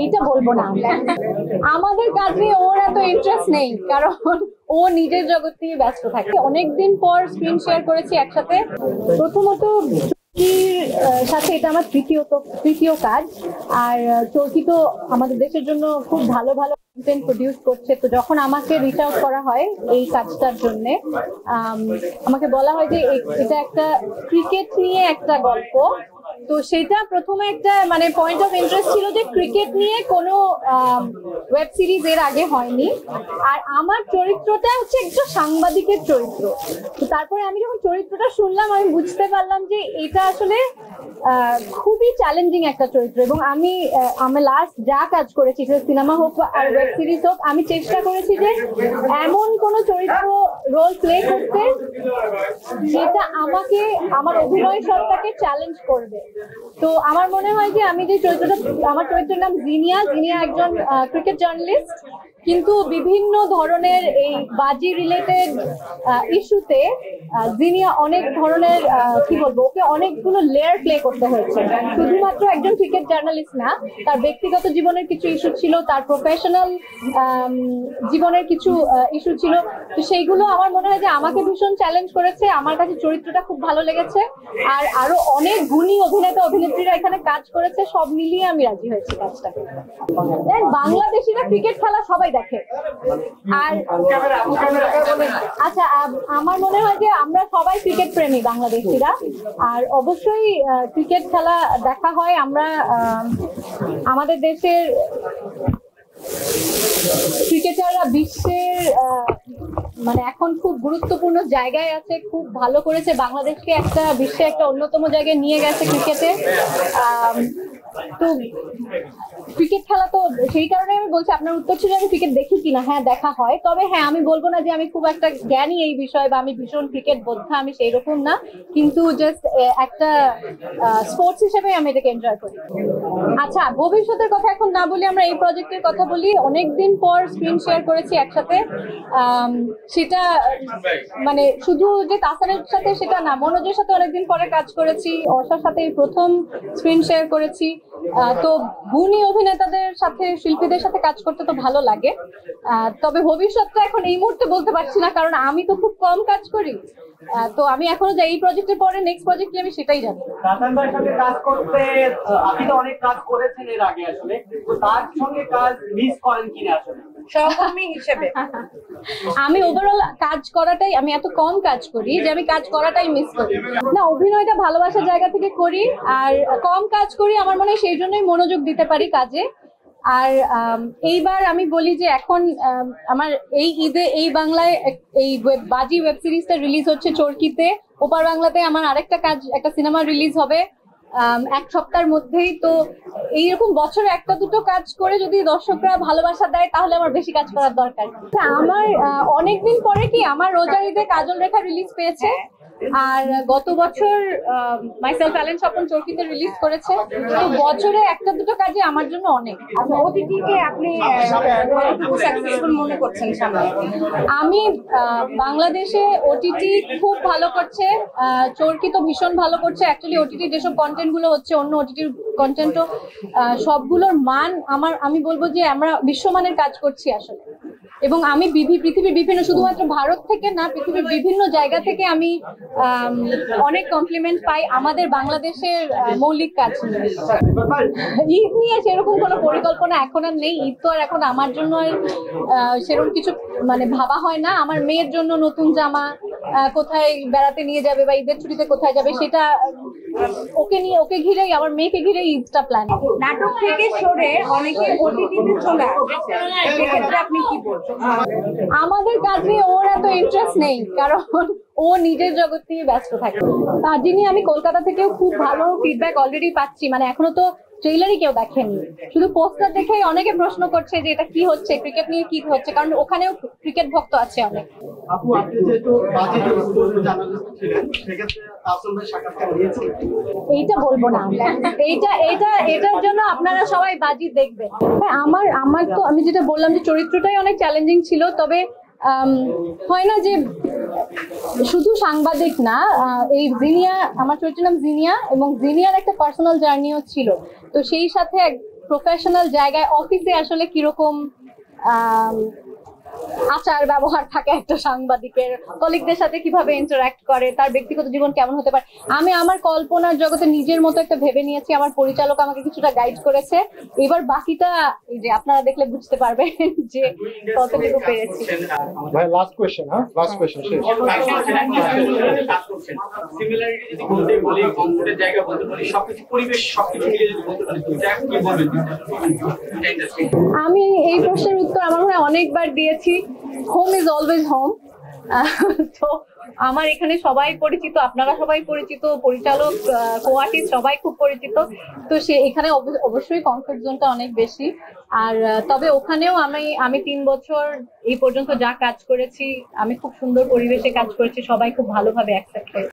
এইটা বলবো না, আমাদের কাজে ওর এত ইন্টারেস্ট নেই, কারণ ও নিজের জগৎ নিয়ে ব্যস্ত থাকে। অনেকদিন পর স্ক্রিন শেয়ার করেছি একসাথে। প্রথমত চরকির সাথে এটা আমার তৃতীয় কাজ। আর চরকি তো আমাদের দেশের জন্য খুব ভালো ভালো কন্টেন্ট প্রডিউস করছে। তো যখন আমাকে রিচ আউট করা হয় এই কাজটার জন্য, আমাকে বলা হয় যে এটা একটা ক্রিকেট নিয়ে একটা গল্প। তো সেটা প্রথমে একটা মানে পয়েন্ট অফ ইন্টারেস্ট ছিল যে ক্রিকেট নিয়ে কোনো ওয়েব সিরিজ এর আগে হয়নি। আর আমার চরিত্রটা হচ্ছে একটা সাংবাদিকের চরিত্র। তো তারপরে আমি যখন চরিত্রটা শুনলাম, আমি বুঝতে পারলাম যে এটা আসলে খুবই চ্যালেঞ্জিং একটা চরিত্র। এবং আমি লাস্ট যা কাজ করেছি, সিনেমা হোক আর ওয়েব সিরিজ হোক, আমি চেষ্টা করেছি যে এমন কোন চরিত্র রোল প্লে করতে যেটা আমাকে আমার অভিনয় সত্তাকে চ্যালেঞ্জ করবে। তো আমার মনে হয় যে আমি যে চরিত্রটা, আমার চরিত্রের নাম জিনিয়া একজন ক্রিকেট জার্নালিস্ট, কিন্তু বিভিন্ন ধরনের এই বাজি রিলেটেড ইস্যুতে জিনিয়া অনেক ধরনের কি বলবো, ওকে অনেকগুলো লেয়ার প্লে করতে হয়েছে। শুধুমাত্র একজন ক্রিকেট জার্নালিস্ট না, তার ব্যক্তিগত জীবনের কিছু ইস্যু ছিল, তার প্রফেশনাল জীবনের কিছু ইস্যু ছিল। তো সেইগুলো আমার মনে হয় যে আমাকে ভীষণ চ্যালেঞ্জ করেছে। আমার কাছে চরিত্রটা খুব ভালো লেগেছে। আর আরো অনেক গুণী অভিনেতা অভিনেত্রীরা এখানে কাজ করেছে, সব মিলিয়ে আমি রাজি হয়েছি কাজটা। বাংলাদেশিরা ক্রিকেট খেলা সবাই দেখে। আর আচ্ছা, আমার মনে হয় যে আমরা সবাই ক্রিকেট প্রেমী বাংলাদেশিরা। আর অবশ্যই ক্রিকেট খেলা দেখা হয়। আমরা আমাদের দেশের ক্রিকেটাররা বিশ্বের মানে এখন খুব গুরুত্বপূর্ণ জায়গায় আছে, খুব ভালো করেছে, বাংলাদেশকে একটা বিশ্বে একটা অন্যতম জায়গায় নিয়ে গেছে ক্রিকেটে। তো ক্রিকেট খেলা তো সেই কারণে আমি বলছি, আপনার উত্তর ছিল আমি ক্রিকেট দেখি কিনা। হ্যাঁ, দেখা হয়। তবে হ্যাঁ, আমি বলবো না যে আমি খুব একটা জ্ঞানী এই বিষয়ে বা আমি ভীষণ ক্রিকেট বোদ্ধা, আমি সেই রকম না। কিন্তু জাস্ট একটা স্পোর্টস হিসেবে আমি এটাকে এনজয় করি। আচ্ছা, ভবিষ্যতের কথা এখন না বলি, আমরা এই প্রজেক্টের কথা বলি। অনেকদিন পর স্ক্রিন শেয়ার করেছি একসাথে। সেটা মানে শুধু যে তাসানের সাথে সেটা না, মনোজের সাথে অনেকদিন পরে কাজ করেছি, অর্ষার সাথে প্রথম স্ক্রিন শেয়ার করেছি। তো গুণী অভিনেতাদের সাথে, শিল্পীদের সাথে কাজ করতে তো ভালো লাগে। তবে ভবিষ্যৎটা এখন এই মুহূর্তে বলতে পারছি না, কারণ আমি তো খুব কম কাজ করি। তো আমি এখনো যাই এই প্রজেক্টের পরে নেক্সট প্রজেক্ট কি আমি সেটাই জানি। রাতান ভাইয়ের সঙ্গে কাজ করতে আপনি তো অনেক কাজ করেছেন এর আগে, আসলে তো তার সঙ্গে কাজ মিস করেন কিনা আসলে সহকর্মী হিসেবে? আমি ওভারঅল কাজ করাটাই, আমি এত কম কাজ করি যে আমি কাজ করাটাই মিস করি না। অভিনয়টা ভালোবাসার জায়গা থেকে করি, আর কম কাজ করি, আমার মনে হয় সেই জন্যই মনোযোগ দিতে পারি কাজে। আর এইবার আমি বলি যে এখন আমার এই ঈদে এই বাংলায় এই বাজি ওয়েব সিরিজটা রিলিজ হচ্ছে চরকিতে। ওপার বাংলাতে আমার আরেকটা কাজ, একটা সিনেমা রিলিজ হবে এক সপ্তাহের মধ্যেই। তো এইরকম বছরে একটা দুটো কাজ করে যদি দর্শকরা ভালোবাসা দেয়, তাহলে আমার বেশি কাজ করার দরকার। আমার অনেকদিন পরে কি আমার রোজার ঈদে কাজল রেখা রিলিজ পেয়েছে, আর গত বছর মাইসেলফ অ্যালেন স্বপন চরকিতে রিলিজ করেছে। তো বছরে একটা দুটো কাজে আমার জন্য অনেক। আচ্ছা, ওটিটি কে আপনি কতটুকু সাকসেসফুল মনে করছেন সামনে? আমি বাংলাদেশে ওটিটি খুব ভালো করছে, চরকি তো ভীষণ ভালো করছে। অ্যাকচুয়ালি ওটিটি যেসব কন্টেন্ট গুলো হচ্ছে, অন্য ওটিটির কন্টেন্টও সবগুলোর মান আমি বলবো যে আমরা বিশ্বমানের কাজ করছি আসলে। এবং আমি পৃথিবীর বিভিন্ন, শুধুমাত্র ভারত থেকে না, পৃথিবীর বিভিন্ন জায়গা থেকে আমি অনেক কমপ্লিমেন্ট পাই আমাদের বাংলাদেশের মৌলিক কাজ নিয়ে। ঈদ নিয়ে সেরকম কোনো পরিকল্পনা এখন আর নেই। ঈদ তো আর এখন আমার জন্য আর সেরকম কিছু মানে ভাবা হয় না। আমার মেয়ের জন্য নতুন জামা, কোথায় বেড়াতে নিয়ে যাবে বা ঈদের ছুটিতে কোথায় যাবে, সেটা ওকে ঘিরেই, আমার মেয়েকে ঘিরেই ঈদটা প্ল্যান। নাটক থেকে সরে অনেকে ওটিটিতে চলে আসছে, সেক্ষেত্রে আপনি কি বলছেন? আমাদের কাজে ওর এত ইন্টারেস্ট নেই, কারণ ও নিজের জগৎ নিয়ে ব্যস্ত থাকে। তার যিনি আমি কলকাতা থেকেও খুব ভালো ফিডব্যাক অলরেডি পাচ্ছি। মানে এখনো তো ট্রেইলারই কেউ দেখেনি, শুধু পোস্টার দেখেই অনেকে প্রশ্ন করছে যে এটা কি হচ্ছে, ক্রিকেট নিয়ে কি হচ্ছে, কারণ ওখানেও ক্রিকেট ভক্ত আছে অনেক। আপু, আপনি যেহেতু বাজেট জার্নালিস্ট ছিলেন, সেক্ষেত্রে তাসন ভাই সাক্ষাৎকার নিয়েছেন? এইটা বলবো না, এটার জন্য আপনারা সবাই বাজি দেখবেন। হ্যাঁ, আমার তো আমি যেটা বললাম যে চরিত্রটাই অনেক চ্যালেঞ্জিং ছিল। তবে হয় না যে শুধু সাংবাদিক না, এই জিনিয়া, আমার চরিত্রের নাম জিনিয়া, এবং জিনিয়ার একটা পার্সোনাল জার্নিও ছিল। তো সেই সাথে প্রফেশনাল জায়গায় অফিসে আসলে কিরকম আচার ব্যবহার থাকে একটা সাংবাদিকের, কলিগদের সাথে কিভাবে ইন্টারঅ্যাক্ট করে, তার ব্যক্তিগত জীবন কেমন হতে পারে। আমি আমার কল্পনার জগতে নিজের মতো একটা ভেবে নিয়েছি, আমার পরিচালক আমাকে কিছুটা গাইড করেছে। এবার বাকিটা এই যে আপনারা দেখলে বুঝতে পারবেন যে কতটুকু পেরেছি। ভাই লাস্ট কোশ্চেন, হ্যাঁ লাস্ট কোশ্চেন শেষ। সিমিলারিটি যদি বলতে বলি, কমফোর্টের জায়গা বলতে বলি, সবকিছু পরিবেশ সবকিছু মিলে যদি বলতে পারি, এটা কি বলবেন? আমি এই প্রশ্নের উত্তর আমার মনে হয় অনেকবার দিয়েছি। Home is always home. তো আমার এখানে সবাই পরিচিত, আপনারা সবাই পরিচিত, পরিচালক, কো-আর্টিস্ট সবাই খুব পরিচিত। তো সে এখানে অবশ্যই কমফোর্ট জোনটা অনেক বেশি। আর তবে ওখানেও আমি 3 বছর এই পর্যন্ত যা কাজ করেছি, আমি খুব সুন্দর পরিবেশে কাজ করেছি, সবাই খুব ভালোভাবে অ্যাকসেপ্ট করে।